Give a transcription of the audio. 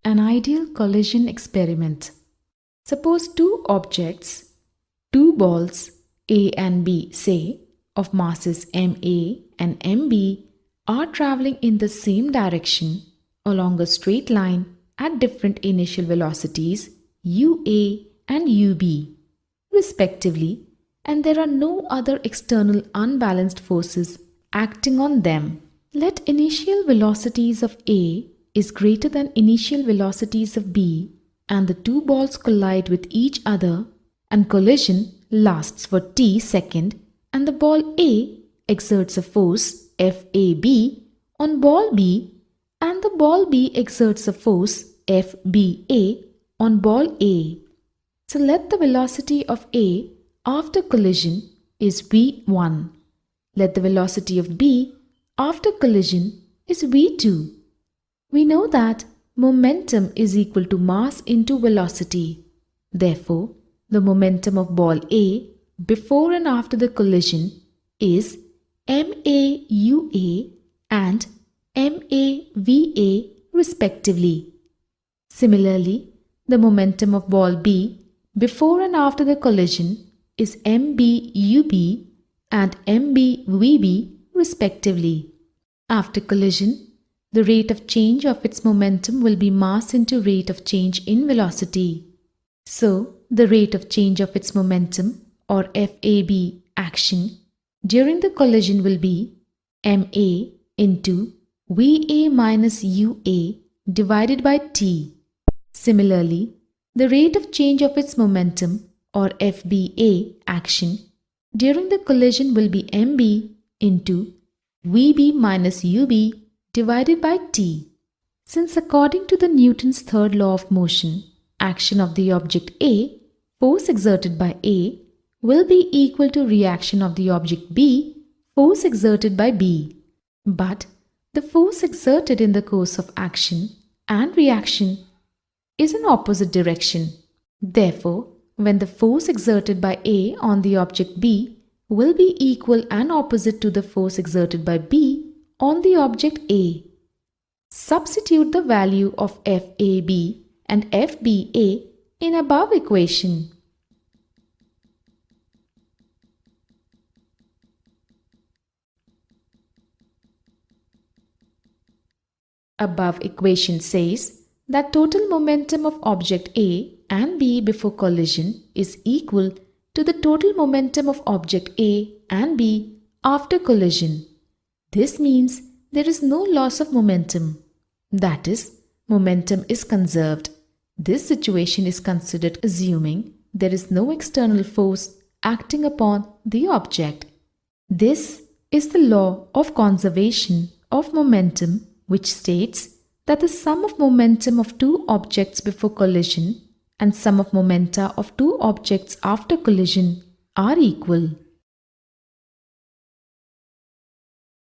An ideal collision experiment. Suppose two objects, two balls A and B, say, of masses MA and MB, are traveling in the same direction along a straight line at different initial velocities UA and UB, respectively, and there are no other external unbalanced forces acting on them. Let initial velocities of A is greater than initial velocities of B, and the two balls collide with each other, and collision lasts for t seconds, and the ball A exerts a force FAB on ball B, and the ball B exerts a force FBA on ball A. So let the velocity of A after collision is v1. Let the velocity of B after collision is v2. We know that momentum is equal to mass into velocity. Therefore, the momentum of ball A before and after the collision is MAUA and MAVA respectively. Similarly, the momentum of ball B before and after the collision is MBUB and MBVB respectively. After collision, the rate of change of its momentum will be mass into rate of change in velocity. So, the rate of change of its momentum or FAB action during the collision will be MA into VA minus UA divided by T. Similarly, the rate of change of its momentum or FBA action during the collision will be MB into VB minus UB divided by T. Since according to the Newton's third law of motion, action of the object A, force exerted by A, will be equal to reaction of the object B, force exerted by B. But the force exerted in the course of action and reaction is in opposite direction. Therefore, when the force exerted by A on the object B will be equal and opposite to the force exerted by B on the object A. Substitute the value of FAB and FBA in above equation. Above equation says that total momentum of object A and B before collision is equal to the total momentum of object A and B after collision. This means there is no loss of momentum. That is, momentum is conserved. This situation is considered assuming there is no external force acting upon the object. This is the law of conservation of momentum, which states that the sum of momentum of two objects before collision and sum of momenta of two objects after collision are equal.